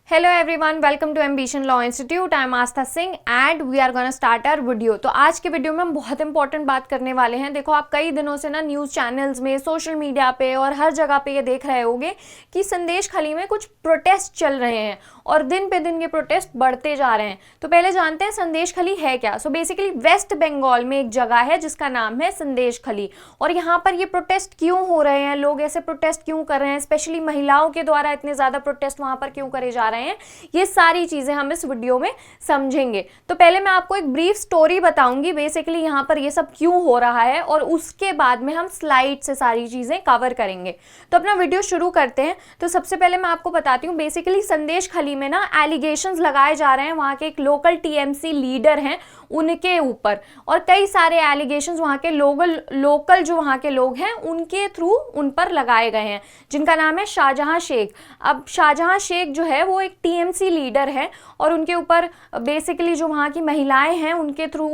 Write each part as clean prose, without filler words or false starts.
Hello everyone, welcome to Ambition Law Institute. I am Aastha Singh and we are gonna start our video. तो आज के video में हम बहुत इंपॉर्टेंट बात करने वाले हैं। देखो, आप कई दिनों से ना न्यूज़ चैनल्स में, सोशल मीडिया पे और हर जगह पे ये देख रहे होंगे कि संदेशखाली में कुछ प्रोटेस्ट चल रहे हैं और दिन पे दिन ये प्रोटेस्ट बढ़ते जा रहे हैं। तो पहले जानते हैं संदेशखाली है क्या। सो बेसिकली वेस्ट बंगाल में एक जगह है जिसका नाम है संदेशखाली, और यहाँ पर ये प्रोटेस्ट क्यों हो रहे हैं, लोग ऐसे प्रोटेस्ट क्यों कर रहे हैं, स्पेशली महिलाओं के द्वारा इतने ज़्यादा प्रोटेस्ट वहाँ पर क्यों करे जा रहे हैं, ये सारी चीजें हम इस वीडियो में समझेंगे। तो पहले मैं आपको एक ब्रीफ स्टोरी बताऊंगी बेसिकली यहाँ पर ये सब क्यों हो रहा है, और उसके बाद में हम स्लाइड से सारी चीजें कवर करेंगे। तो अपना वीडियो शुरू करते हैं। तो सबसे पहले मैं आपको बताती हूँ, बेसिकली संदेशखाली में ना एलिगेशंस लगाए जा रहे हैं वहाँ के एक लोकल टीएमसी लीडर हैं उनके ऊपर, और कई सारे एलिगेशंस वहाँ के लोकल जो वहाँ के लोग हैं उनके थ्रू उन पर लगाए गए हैं, जिनका नाम है शाहजहां शेख। अब शाहजहां शेख जो है वो एक टीएमसी लीडर है, और उनके ऊपर बेसिकली जो वहाँ की महिलाएं हैं उनके थ्रू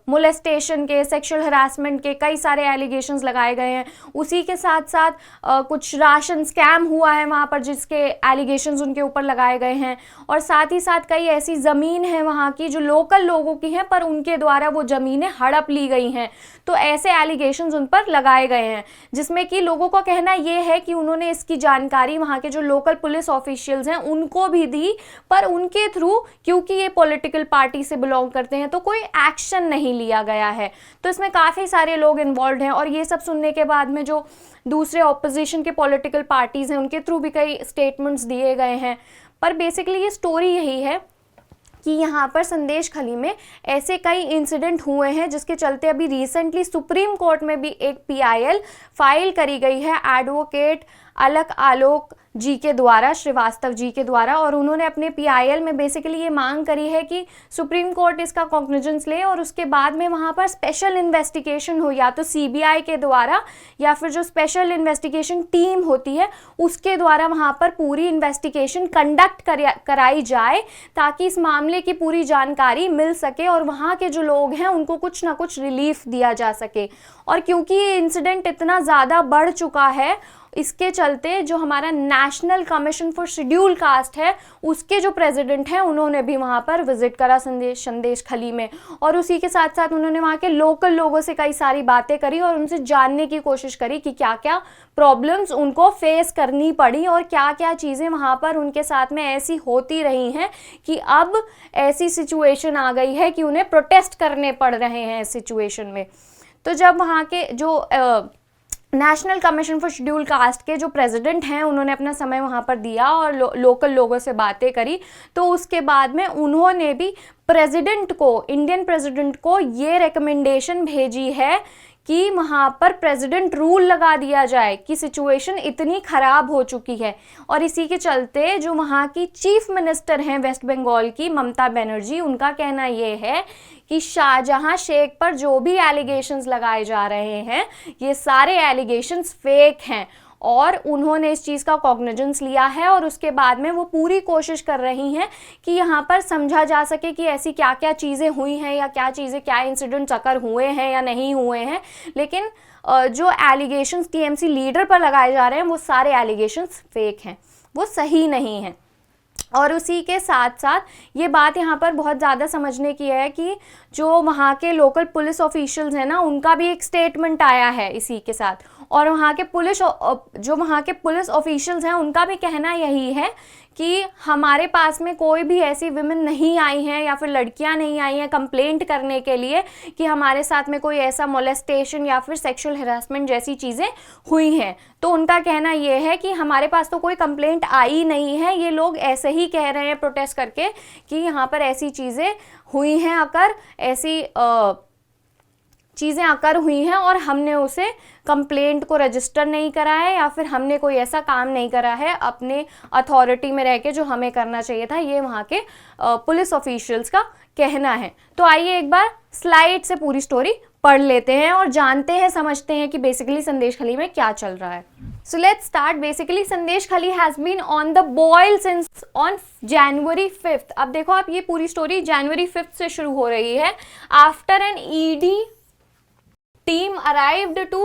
मोलेस्टेशन के, सेक्सुअल हरासमेंट के कई सारे एलिगेशंस लगाए गए हैं। उसी के साथ साथ कुछ राशन स्कैम हुआ है वहाँ पर जिसके एलिगेशंस उनके ऊपर लगाए गए हैं, और साथ ही साथ कई ऐसी ज़मीन है वहाँ की जो लोकल लोगों की हैं पर उनके द्वारा वो ज़मीनें हड़प ली गई हैं। तो ऐसे एलिगेशंस उन पर लगाए गए हैं, जिसमें कि लोगों का कहना ये है कि उन्होंने इसकी जानकारी वहाँ के जो लोकल पुलिस ऑफिशियल्स हैं उनको भी दी, पर उनके थ्रू क्योंकि ये पॉलिटिकल पार्टी से बिलोंग करते हैं तो कोई एक्शन नहीं लिया गया है। तो इसमें काफ़ी सारे लोग इन्वॉल्व हैं, और ये सब सुनने के बाद में जो दूसरे ऑपोजिशन के पॉलिटिकल पार्टीज़ हैं उनके थ्रू भी कई स्टेटमेंट्स दिए गए हैं। पर बेसिकली ये स्टोरी यही है कि यहाँ पर संदेशखाली में ऐसे कई इंसिडेंट हुए हैं जिसके चलते अभी रिसेंटली सुप्रीम कोर्ट में भी एक पीआईएल फाइल करी गई है एडवोकेट अलक आलोक जी के द्वारा, श्रीवास्तव जी के द्वारा, और उन्होंने अपने पीआईएल में बेसिकली ये मांग करी है कि सुप्रीम कोर्ट इसका कॉग्निजेंस ले और उसके बाद में वहाँ पर स्पेशल इन्वेस्टिगेशन हो, या तो सीबीआई के द्वारा या फिर जो स्पेशल इन्वेस्टिगेशन टीम होती है उसके द्वारा वहाँ पर पूरी इन्वेस्टिगेशन कंडक्ट कराई जाए, ताकि इस मामले की पूरी जानकारी मिल सके और वहाँ के जो लोग हैं उनको कुछ ना कुछ रिलीफ दिया जा सके। और क्योंकि ये इंसिडेंट इतना ज़्यादा बढ़ चुका है, इसके चलते जो हमारा national commission for schedule caste है उसके जो प्रेसिडेंट हैं उन्होंने भी वहाँ पर विजिट करा संदेशखाली में, और उसी के साथ साथ उन्होंने वहाँ के लोकल लोगों से कई सारी बातें करी और उनसे जानने की कोशिश करी कि क्या क्या प्रॉब्लम्स उनको फेस करनी पड़ी और क्या क्या चीज़ें वहाँ पर उनके साथ में ऐसी होती रही हैं कि अब ऐसी सिचुएशन आ गई है कि उन्हें प्रोटेस्ट करने पड़ रहे हैं इस सिचुएशन में। तो जब वहाँ के जो national commission for schedule caste के जो प्रेसिडेंट हैं उन्होंने अपना समय वहाँ पर दिया और लोकल लोगों से बातें करी, तो उसके बाद में उन्होंने भी प्रेसिडेंट को, इंडियन प्रेसिडेंट को ये रिकमेंडेशन भेजी है कि वहाँ पर प्रेसिडेंट रूल लगा दिया जाए कि सिचुएशन इतनी ख़राब हो चुकी है। और इसी के चलते जो वहाँ की चीफ मिनिस्टर हैं वेस्ट बंगाल की, ममता बनर्जी, उनका कहना ये है कि शाहजहां शेख पर जो भी एलिगेशंस लगाए जा रहे हैं ये सारे एलिगेशंस फेक हैं, और उन्होंने इस चीज़ का कॉग्निजेंस लिया है और उसके बाद में वो पूरी कोशिश कर रही हैं कि यहाँ पर समझा जा सके कि ऐसी क्या क्या चीज़ें हुई हैं या क्या चीज़ें, क्या इंसिडेंट्स अकर हुए हैं या नहीं हुए हैं। लेकिन जो एलिगेशंस टीएमसी लीडर पर लगाए जा रहे हैं वो सारे एलिगेशंस फेक हैं, वो सही नहीं हैं। और उसी के साथ साथ ये बात यहाँ पर बहुत ज़्यादा समझने की है कि जो वहाँ के लोकल पुलिस ऑफिशियल्स हैं ना उनका भी एक स्टेटमेंट आया है इसी के साथ, और वहाँ के पुलिस ऑफिशियल्स हैं उनका भी कहना यही है कि हमारे पास में कोई भी ऐसी विमेन नहीं आई हैं या फिर लड़कियां नहीं आई हैं कंप्लेंट करने के लिए कि हमारे साथ में कोई ऐसा मोलेस्टेशन या फिर सेक्सुअल हरासमेंट जैसी चीज़ें हुई हैं। तो उनका कहना ये है कि हमारे पास तो कोई कंप्लेंट आई नहीं है, ये लोग ऐसे ही कह रहे हैं प्रोटेस्ट करके कि यहाँ पर ऐसी चीज़ें हुई हैं, अकर ऐसी चीज़ें अकर हुई हैं और हमने उसे कंप्लेंट को रजिस्टर नहीं करा है या फिर हमने कोई ऐसा काम नहीं करा है अपने अथॉरिटी में रह के जो हमें करना चाहिए था, ये वहाँ के पुलिस ऑफिशियल्स का कहना है। तो आइए एक बार स्लाइड से पूरी स्टोरी पढ़ लेते हैं और जानते हैं, समझते हैं कि बेसिकली संदेशखाली में क्या चल रहा है। So let's start. Basically Sandeshkhali has been on the boil since on January 5th। अब देखो, आप ये पूरी स्टोरी January 5th से शुरू हो रही है। After an ED team arrived to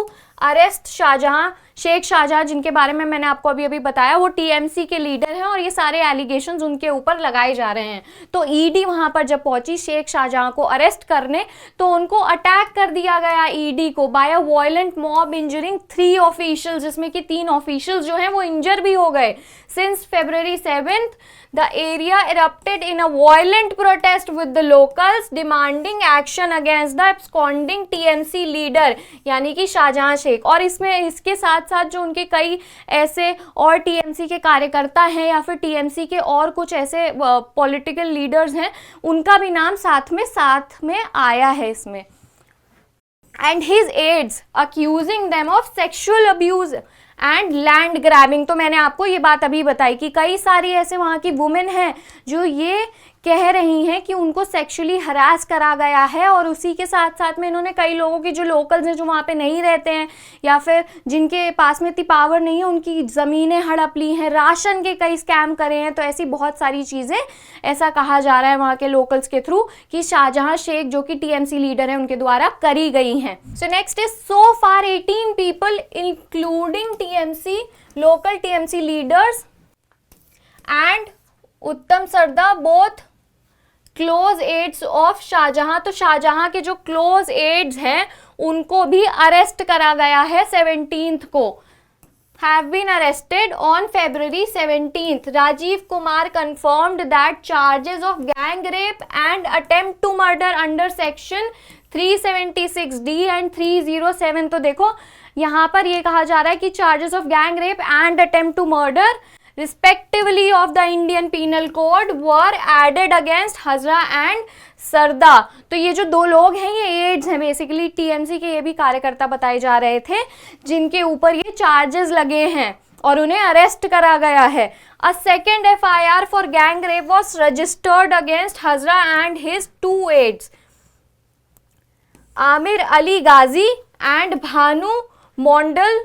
arrest Shahjahan, Sheikh Shahjahan, जिनके बारे में मैंने आपको अभी अभी बताया, वो टीएमसी के लीडर हैं और ये सारे एलिगेशंस उनके ऊपर लगाए जा रहे हैं। तो ईडी वहां पर जब पहुंची शेख शाहजहां को अरेस्ट करने, तो उनको अटैक कर दिया गया ईडी को by a violent mob injuring 3 officials, जिसमें कि 3 ऑफिशियल्स जो हैं वो इंजर भी हो गए। Since February 7th the area erupted in a violent protest with the locals demanding action against the absconding TMC leader, यानी कि शाहजहां शेख। और इसमें इसके साथ साथ जो उनके कई ऐसे और टीएमसी के कार्यकर्ता हैं या फिर टीएमसी के और कुछ ऐसे पॉलिटिकल लीडर्स हैं, उनका भी नाम साथ में आया है इसमें। And his aides accusing them of sexual abuse and land grabbing. तो मैंने आपको ये बात अभी बताई कि कई सारी ऐसे वहाँ की वुमेन हैं जो ये कह रही हैं कि उनको सेक्सुअली हरास करा गया है, और उसी के साथ साथ में इन्होंने कई लोगों की जो लोकल्स हैं जो वहाँ पे नहीं रहते हैं या फिर जिनके पास में इतनी पावर नहीं है, उनकी ज़मीनें हड़प ली हैं, राशन के कई स्कैम करे हैं। तो ऐसी बहुत सारी चीज़ें, ऐसा कहा जा रहा है वहाँ के लोकल्स के थ्रू कि शाहजहां शेख जो कि टीएमसी लीडर हैं उनके द्वारा करी गई हैं। So next is so far 18 people including TMC local TMC leaders and Uttam Sarda both close aides of Shahjahan. तो शाहजहां के जो क्लोज एड्स हैं उनको भी अरेस्ट करा गया है 17th को। have been arrested on February 17th. Rajiv Kumar confirmed that charges of gang rape and attempt to murder under section 376D and 307। तो देखो यहाँ पर ये कहा जा रहा है कि charges of gang rape and attempt to murder respectively of the Indian Penal Code were added against Hazra and सरदा। तो ये जो 2 लोग हैं ये एड्स हैं, बेसिकली टीएमसी के ये भी कार्यकर्ता बताए जा रहे थे जिनके ऊपर ये चार्जेस लगे हैं और उन्हें अरेस्ट करा गया है। A second FIR for gang rape was registered against Hazra and his 2 aides Amir Ali Gazi and Bhanu Mondal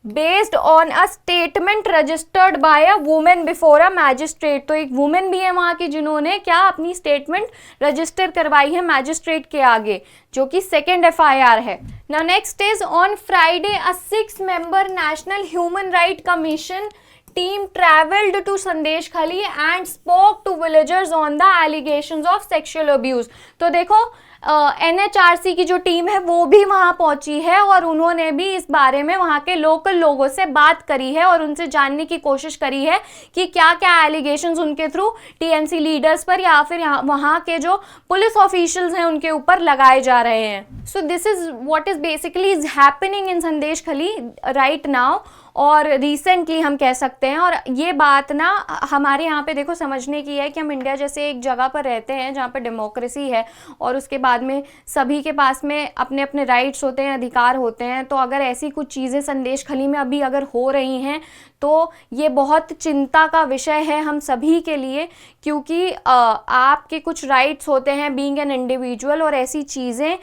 based on a statement registered by a women before a magistrate. तो एक वुमेन भी है वहाँ की जिन्होंने क्या अपनी स्टेटमेंट रजिस्टर करवाई है मैजिस्ट्रेट के आगे, जो कि सेकेंड FIR है। Now next is on Friday a 6-member national human right commission team traveled to Sandesh Khali and spoke to villagers on the allegations of sexual abuse। तो देखो NHRC की जो टीम है वो भी वहाँ पहुंची है और उन्होंने भी इस बारे में वहाँ के लोकल लोगों से बात करी है और उनसे जानने की कोशिश करी है कि क्या क्या एलिगेशंस उनके थ्रू टीएमसी लीडर्स पर या फिर वहाँ के जो पुलिस ऑफिशियल्स हैं उनके ऊपर लगाए जा रहे हैं। So this is what is basically is happening in संदेश खली राइट नाउ, और रिसेंटली हम कह सकते हैं। और ये बात ना हमारे यहाँ पे देखो समझने की है कि हम इंडिया जैसे एक जगह पर रहते हैं जहाँ पर डेमोक्रेसी है और उसके बाद में सभी के पास में अपने अपने राइट्स होते हैं, अधिकार होते हैं। तो अगर ऐसी कुछ चीज़ें संदेश खली में अभी अगर हो रही हैं तो ये बहुत चिंता का विषय है हम सभी के लिए, क्योंकि आपके कुछ राइट्स होते हैं बीइंग एन इंडिविजुअल, और ऐसी चीज़ें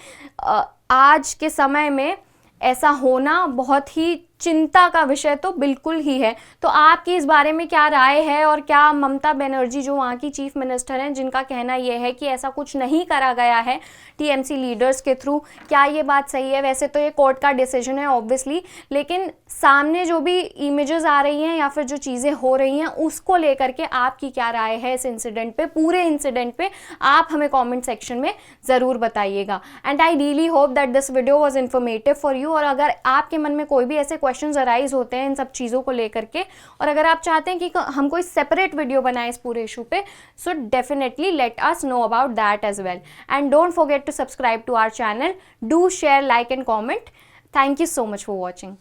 आज के समय में ऐसा होना बहुत ही चिंता का विषय तो बिल्कुल ही है। तो आपकी इस बारे में क्या राय है, और क्या ममता बनर्जी जो वहाँ की चीफ मिनिस्टर हैं जिनका कहना यह है कि ऐसा कुछ नहीं करा गया है टीएमसी लीडर्स के थ्रू, क्या ये बात सही है? वैसे तो ये कोर्ट का डिसीजन है ऑब्वियसली, लेकिन सामने जो भी इमेजेस आ रही हैं या फिर जो चीज़ें हो रही हैं उसको लेकर के आपकी क्या राय है इस इंसिडेंट पे, पूरे इंसिडेंट पे आप हमें कमेंट सेक्शन में ज़रूर बताइएगा। And I really hope that this video was informative for you. और अगर आपके मन में कोई भी ऐसे क्वेश्चंस अराइज होते हैं इन सब चीज़ों को लेकर के, और अगर आप चाहते हैं कि हम कोई सेपरेट वीडियो बनाएं इस पूरे इशू पे, so definitely let us know about that as well. And don't forget to subscribe to our channel. Do share, like and comment. Thank you so much for watching.